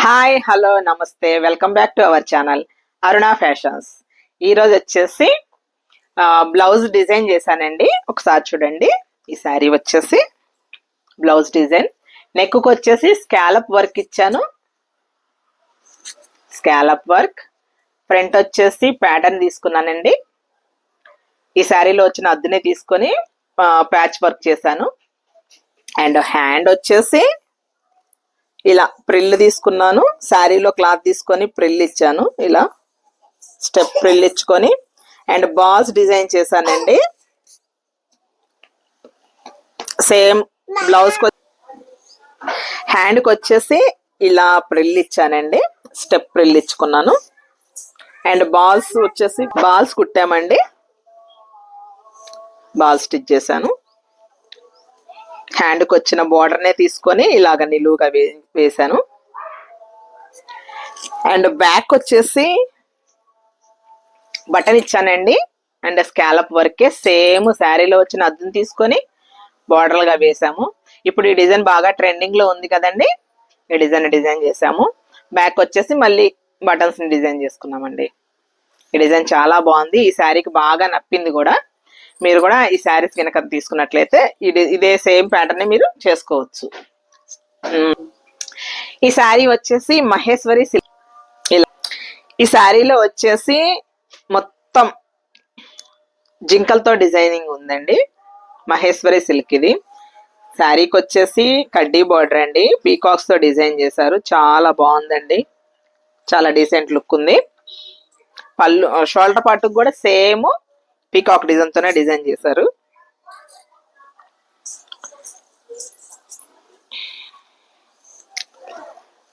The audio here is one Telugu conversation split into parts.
హాయ్ హలో నమస్తే welcome back to our channel Aruna fashions. ఈరోజు వచ్చేసి బ్లౌజ్ డిజైన్ చేశానండి. ఒకసారి చూడండి. ఈ శారీ వచ్చేసి బ్లౌజ్ డిజైన్, నెక్కు వచ్చేసి స్కాలప్ వర్క్ ఇచ్చాను. స్కాలప్ వర్క్ ఫ్రంట్ వచ్చేసి ప్యాటర్న్ తీసుకున్నానండి. ఈ శారీలో వచ్చిన అద్దునే తీసుకొని ప్యాచ్ వర్క్ చేశాను. అండ్ హ్యాండ్ వచ్చేసి ఇలా ప్రిల్ తీసుకున్నాను. శారీలో క్లాత్ తీసుకొని ప్రిల్ ఇచ్చాను. ఇలా స్టెప్ ప్రిల్ ఇచ్చుకొని అండ్ బాల్స్ డిజైన్ చేశానండి. సేమ్ బ్లౌజ్ హ్యాండ్కి వచ్చేసి ఇలా ప్రిల్ ఇచ్చానండి. స్టెప్ ప్రిల్ ఇచ్చుకున్నాను. అండ్ బాల్స్ వచ్చేసి బాల్స్ కుట్టామండి. బాల్ స్టిచ్ చేశాను. హ్యాండ్కి వచ్చిన బోర్డర్నే తీసుకొని ఇలాగ నిలువుగా వేసాను. అండ్ బ్యాక్ వచ్చేసి బటన్ ఇచ్చానండి. అండ్ స్కాలప్ వర్కే సేమ్ శారీలో వచ్చిన అద్దును తీసుకొని బోర్డర్లుగా వేసాము. ఇప్పుడు ఈ డిజైన్ బాగా ట్రెండింగ్ లో ఉంది కదండి. ఈ డిజైన్ చేసాము. బ్యాక్ వచ్చేసి మళ్ళీ బటన్స్ ని డిజైన్ చేసుకున్నామండి. ఈ డిజైన్ చాలా బాగుంది. ఈ శారీకి బాగా నప్పింది కూడా. మీరు కూడా ఈ శారీస్ కనుక తీసుకున్నట్లయితే ఇదే సేమ్ ప్యాటర్న్ ని మీరు చేసుకోవచ్చు. ఈ శారీ వచ్చేసి మహేశ్వరి సిల్క్. ఇలా ఈ శారీలో వచ్చేసి మొత్తం జింకలతో డిజైనింగ్ ఉందండి. మహేశ్వరి సిల్క్ ఇది. శారీకి వచ్చేసి కడ్డీ బార్డర్ అండి. పీకాక్స్ తో డిజైన్ చేశారు. చాలా బాగుందండి. చాలా డీసెంట్ లుక్ ఉంది. పళ్ళు షోల్డర్ పార్ట్ కూడా సేమ్ పీకాక్ డిజైన్ తోనే డిజైన్ చేశారు.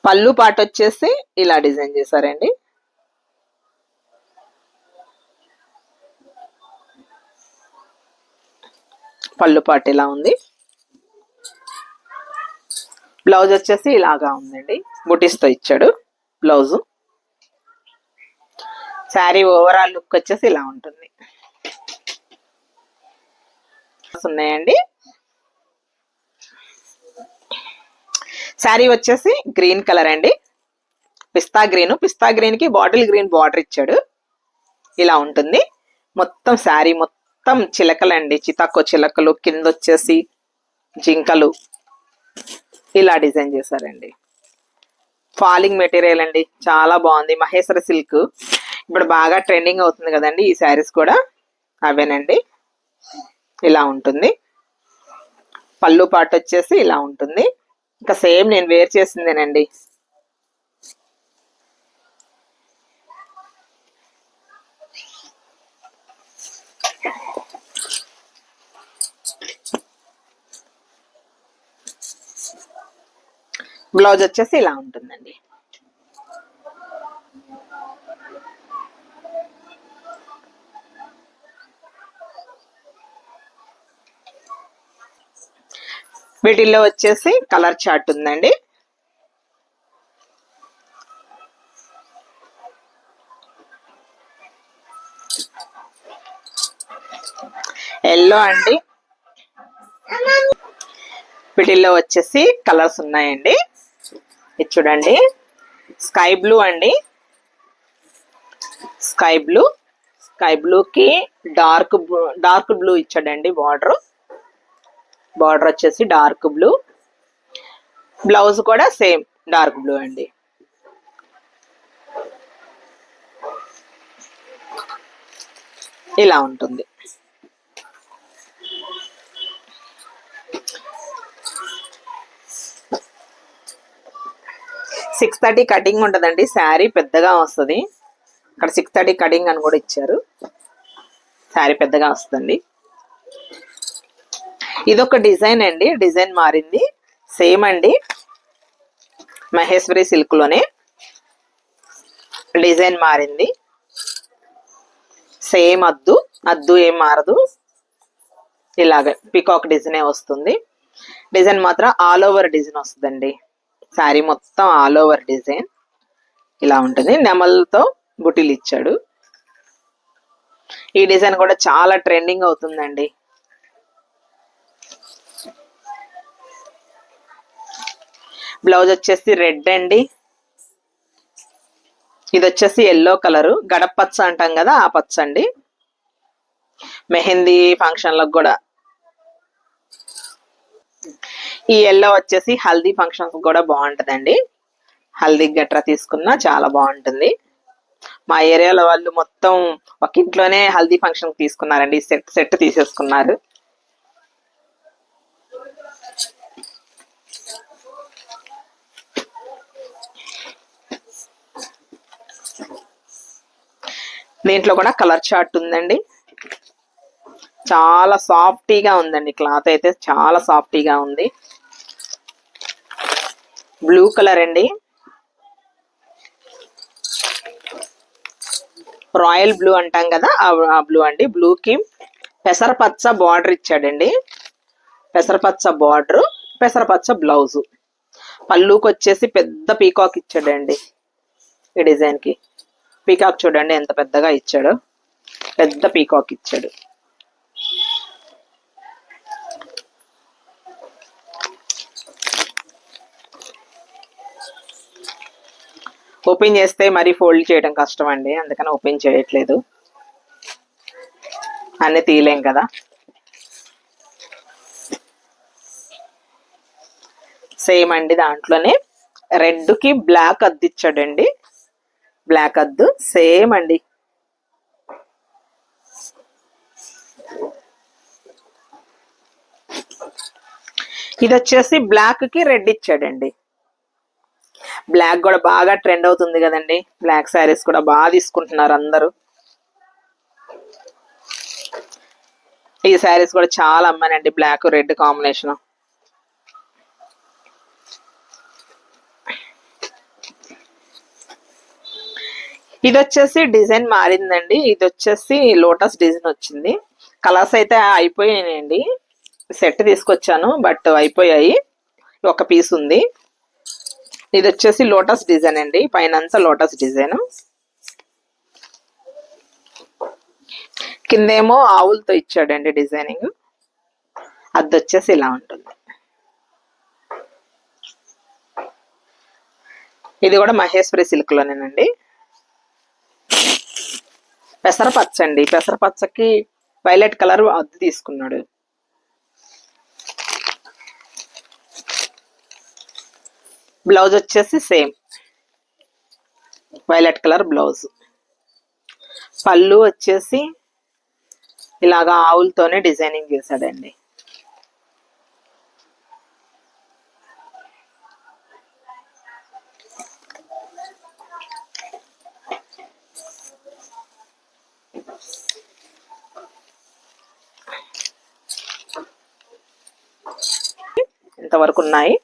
పళ్ళు పాట వచ్చేసి ఇలా డిజైన్ చేశారండి. పళ్ళు పాట ఇలా ఉంది. బ్లౌజ్ వచ్చేసి ఇలాగా ఉందండి. బుటీస్ తో ఇచ్చాడు బ్లౌజ్. శారీ ఓవరాల్ లుక్ వచ్చేసి ఇలా ఉంటుంది. ఉన్నాయండి. శారీ వచ్చేసి గ్రీన్ కలర్ అండి. పిస్తా గ్రీన్ కి బాటిల్ గ్రీన్ బార్డర్ ఇచ్చాడు. ఇలా ఉంటుంది మొత్తం శారీ. మొత్తం చిలకలండి, చితాకో చిలకలు, కింద వచ్చేసి జింకలు ఇలా డిజైన్ చేశారండి. ఫాలింగ్ మెటీరియల్ అండి. చాలా బాగుంది. మహేశ్వర సిల్క్ ఇప్పుడు బాగా ట్రెండింగ్ అవుతుంది కదండి. ఈ శారీస్ కూడా అవేనండి. ఇలా ఉంటుంది. పళ్ళు పాటు వచ్చేసి ఇలా ఉంటుంది. ఇంకా సేమ్ నేను వేర్ చేసిందేనండి. బ్లౌజ్ వచ్చేసి ఇలా ఉంటుందండి. వీటిల్లో వచ్చేసి కలర్ చార్ట్ ఉందండి. ఎల్లో అండి. వీటిల్లో వచ్చేసి కలర్స్ ఉన్నాయండి. ఇది చూడండి. స్కై బ్లూ అండి. స్కై బ్లూకి డార్క్ బ్లూ ఇచ్చాడండి. బార్డర్ వచ్చేసి డార్క్ బ్లూ. బ్లౌజ్ కూడా సేమ్ డార్క్ బ్లూ అండి. ఇలా ఉంటుంది. సిక్స్ 30 కటింగ్ ఉంటుందండి. శారీ పెద్దగా వస్తుంది. ఇక్కడ 630 కటింగ్ అని కూడా ఇచ్చారు. శారీ పెద్దగా వస్తుంది. ఇదొక డిజైన్ అండి. డిజైన్ మారింది. సేమ్ అండి. మహేశ్వరి సిల్క్ లోనే డిజైన్ మారింది. సేమ్ అద్దు ఏం మారదు. ఇలాగ పీకాక్ డిజైనే వస్తుంది. డిజైన్ మాత్రం ఆల్ ఓవర్ డిజైన్ వస్తుందండి. శారీ మొత్తం ఆల్ ఓవర్ డిజైన్ ఇలా ఉంటుంది. నెమలతో బుటీలు ఇచ్చాడు. ఈ డిజైన్ కూడా చాలా ట్రెండింగ్ అవుతుందండి. బ్లౌజ్ వచ్చేసి రెడ్ అండి. ఇది వచ్చేసి ఎల్లో కలరు, గడపచ్చ అంటాం కదా ఆ పచ్చ అండి. మెహందీ ఫంక్షన్లకు కూడా. ఈ ఎల్లో వచ్చేసి హల్దీ ఫంక్షన్స్ కూడా బాగుంటుందండి. హల్దీ గట్రా తీసుకున్నా చాలా బాగుంటుంది. మా ఏరియాలో వాళ్ళు మొత్తం ఒక ఇంట్లోనే హల్దీ ఫంక్షన్ తీసుకున్నారండి. సెట్ సెట్ తీసేసుకున్నారు. దీంట్లో కూడా కలర్ చార్ట్ ఉందండి. చాలా సాఫ్టీగా ఉందండి. క్లాత్ అయితే చాలా సాఫ్టీగా ఉంది. బ్లూ కలర్ అండి, రాయల్ బ్లూ అంటాం కదా ఆ బ్లూ అండి. బ్లూకి పెసరపచ్చ బార్డర్ ఇచ్చాడండి. పెసరపచ్చ బార్డర్, పెసరపచ్చ బ్లౌజు. పళ్ళుకి వచ్చేసి పెద్ద పీకాక్ ఇచ్చాడండి. ఈ డిజైన్ కి పీకాక్ చూడండి ఎంత పెద్దగా ఇచ్చాడో. పెద్ద పీకాక్ ఇచ్చాడు. ఓపెన్ చేస్తే మరీ ఫోల్డ్ చేయడం కష్టం అండి, అందుకని ఓపెన్ చేయట్లేదు. అన్నీ తీయలేం కదా. సేమ్ అండి, దాంట్లోనే రెడ్కి బ్లాక్ అద్దు ఇచ్చాడండి. బ్లాక్ అద్దు సేమ్ అండి. ఇది వచ్చేసి బ్లాక్ కి రెడ్ ఇచ్చాడండి. బ్లాక్ కూడా బాగా ట్రెండ్ అవుతుంది కదండి. బ్లాక్ శారీస్ కూడా బాగా తీసుకుంటున్నారు అందరూ. ఈ శారీస్ కూడా చాలా అమ్మానండి, బ్లాక్ రెడ్ కాంబినేషన్. ఇది వచ్చేసి డిజైన్ మారిందండి. ఇది వచ్చేసి లోటస్ డిజైన్ వచ్చింది. కలర్స్ అయితే అయిపోయాయండి. సెట్ తీసుకొచ్చాను బట్ అయిపోయాయి. ఒక పీస్ ఉంది. ఇది వచ్చేసి లోటస్ డిజైన్ అండి. పైన అంతా లోటస్ డిజైన్, కిందేమో ఆవులతో ఇచ్చాడండి డిజైనింగ్. అది వచ్చేసి ఇలా ఉంటుంది. ఇది కూడా మహేశ్వరి సిల్క్ లోనేనండి. పెసరపచ్చ అండి. పెసరపచ్చకి వైలెట్ కలర్ అద్దు తీసుకున్నాడు. బ్లౌజ్ వచ్చేసి సేమ్ వైలెట్ కలర్ బ్లౌజ్. పళ్ళు వచ్చేసి ఇలాగా ఆవులతోనే డిజైనింగ్ చేశాడండి. ఇంతవరకు ఉన్నాయి.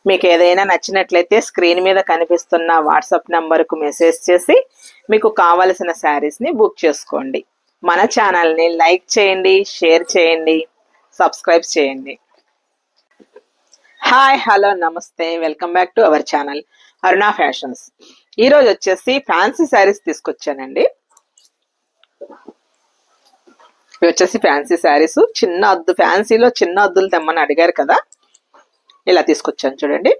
మీకు ఏదైనా నచ్చినట్లయితే స్క్రీన్ మీద కనిపిస్తున్న వాట్సాప్ నంబర్కు మెసేజ్ చేసి మీకు కావలసిన శారీస్ని బుక్ చేసుకోండి. మన ఛానల్ని లైక్ చేయండి, షేర్ చేయండి, సబ్స్క్రైబ్ చేయండి. హాయ్, హలో, నమస్తే, welcome back to our channel Aruna fashions. ఈరోజు వచ్చేసి ఫ్యాన్సీ శారీస్ తీసుకొచ్చానండి. ఇవి వచ్చేసి ఫ్యాన్సీ శారీస్. చిన్న అద్దు, ఫ్యాన్సీలో చిన్న అద్దులు తెమ్మని అడిగారు కదా, ఇలా తీసుకొచ్చాను చూడండి.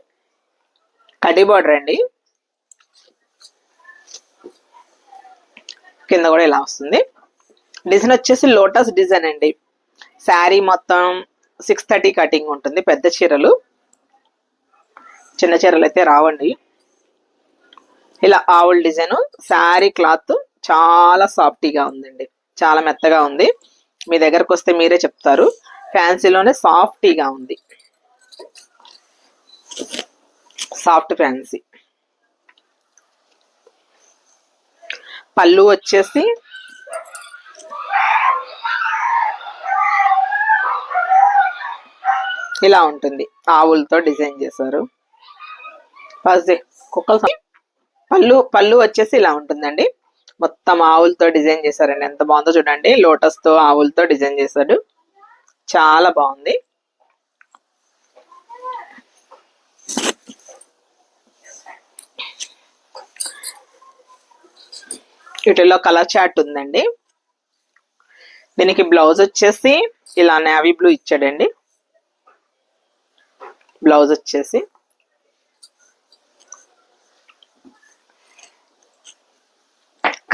కడ్డీ బార్డర్ అండి. కింద కూడా ఇలా వస్తుంది. డిజైన్ వచ్చేసి లోటస్ డిజైన్ అండి. శారీ మొత్తం 630 కటింగ్ ఉంటుంది. పెద్ద చీరలు, చిన్న చీరలు అయితే రావండి. ఇలా ఆవుల్ డిజైన్. శారీ క్లాత్ చాలా సాఫ్టీగా ఉందండి, చాలా మెత్తగా ఉంది. మీ దగ్గరకు వస్తే మీరే చెప్తారు. ఫ్యాన్సీలోనే సాఫ్టీగా ఉంది, సాఫ్ట్ ఫ్యాన్సీ. పళ్ళు వచ్చేసి ఇలా ఉంటుంది. ఆవులతో డిజైన్ చేశారు. పళ్ళు వచ్చేసి ఇలా ఉంటుందండి. మొత్తం ఆవులతో డిజైన్ చేశారండి. ఎంత బాగుందో చూడండి. లోటస్ తో ఆవులతో డిజైన్ చేశాడు. చాలా బాగుంది. వీటిలో కలర్ చార్ట్ ఉందండి. దీనికి బ్లౌజ్ వచ్చేసి ఇలా నేవీ బ్లూ ఇచ్చాడండి. బ్లౌజ్ వచ్చేసి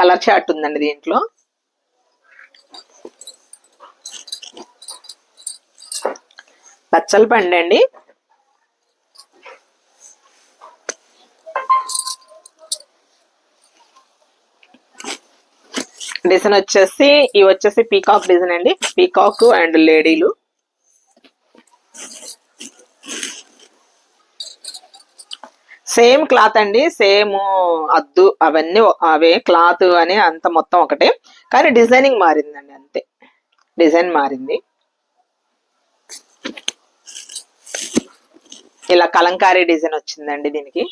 కలర్ చార్ట్ ఉందండి దీంట్లో. పచ్చల పండు అండి. డిజైన్ వచ్చేసి ఇవి వచ్చేసి పీకాక్ డిజైన్ అండి. పీకాక్ అండ్ లేడీలు. సేమ్ క్లాత్ అండి, సేమ్ అద్దు అవన్నీ అవే క్లాత్ అని అంత మొత్తం ఒకటే, కానీ డిజైనింగ్ మారిందండి అంతే. డిజైన్ మారింది. ఇలా కలంకారీ డిజైన్ వచ్చిందండి దీనికి.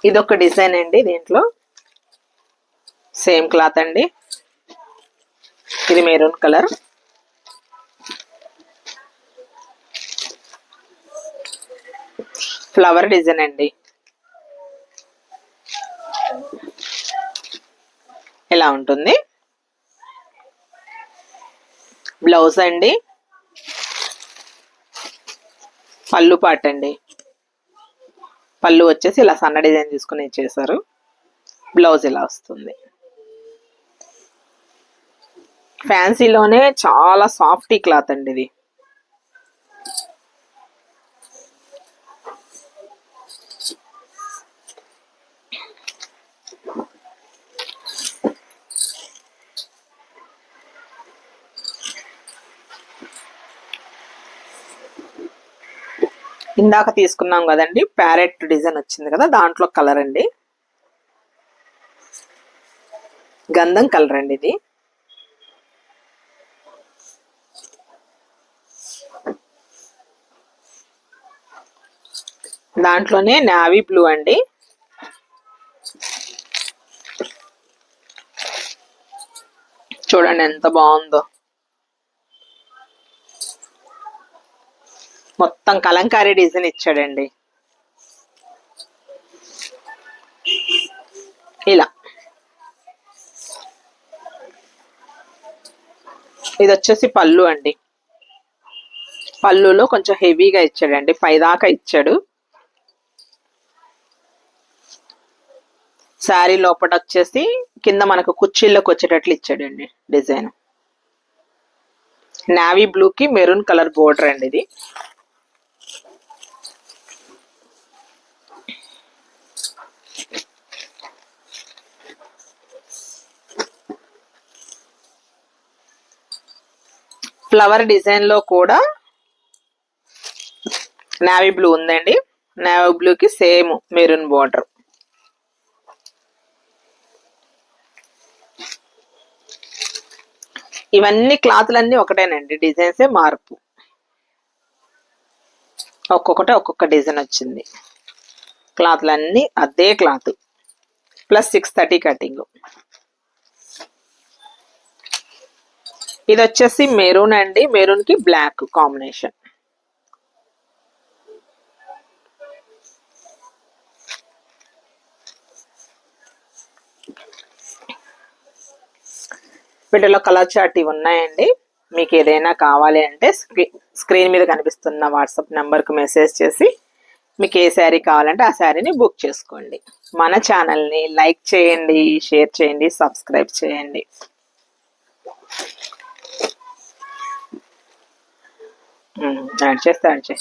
ఇదొక డిజైన్ అండి. దీంట్లో సేమ్ క్లాత్ అండి. ఇది మెరూన్ కలర్. ఫ్లవర్ డిజైన్ అండి. ఇలా ఉంటుంది. బ్లౌజ్ అండి. పళ్ళు పాట అండి. పళ్ళు వచ్చేసి ఇలా సన్న డిజైన్ తీసుకుని ఇచ్చేసారు. బ్లౌజ్ ఇలా వస్తుంది. ఫ్యాన్సీలోనే చాలా సాఫ్టీ క్లాత్ అండి ఇది. ఇందాక తీసుకున్నాం కదండి, ప్యారెట్ డిజైన్ వచ్చింది కదా, దాంట్లో కలర్ అండి. గంధం కలర్ అండి ఇది. దాంట్లోనే నావీ బ్లూ అండి. చూడండి ఎంత బాగుందో. మొత్తం కలంకారీ డిజైన్ ఇచ్చాడండి. ఇలా ఇది వచ్చేసి పళ్ళు అండి. పళ్ళులో కొంచెం హెవీగా ఇచ్చాడండి, పైదాకా ఇచ్చాడు. శారీ లోపల వచ్చేసి కింద మనకు కుర్చీల్లోకి వచ్చేటట్లు ఇచ్చాడండి డిజైన్. నావీ బ్లూకి మెరూన్ కలర్ బోర్డర్ అండి ఇది. ఫ్లవర్ డిజైన్ లో కూడా నావీ బ్లూ ఉందండి. నావీ బ్లూకి సేమ్ మెరూన్ బోర్డర్. ఇవన్నీ క్లాత్లన్నీ ఒకటేనండి, డిజైన్సే మార్పు. ఒక్కొక్కటి ఒక్కొక్క డిజైన్ వచ్చింది. క్లాత్లన్నీ అదే క్లాత్ ప్లస్ 630 కటింగ్. ఇది వచ్చేసి మెరూన్ అండి. మెరూన్ కి బ్లాక్ కాంబినేషన్. వీటిలో కలర్ చార్ట్ ఇవి ఉన్నాయండి. మీకు ఏదైనా కావాలి అంటే స్క్రీన్ మీద కనిపిస్తున్న వాట్సాప్ నెంబర్కి మెసేజ్ చేసి మీకు ఏ శారీ కావాలంటే ఆ శారీని బుక్ చేసుకోండి. మన ఛానల్ని లైక్ చేయండి, షేర్ చేయండి, సబ్స్క్రైబ్ చేయండి. యాడ్ చేస్తే యాడ్ చేయి.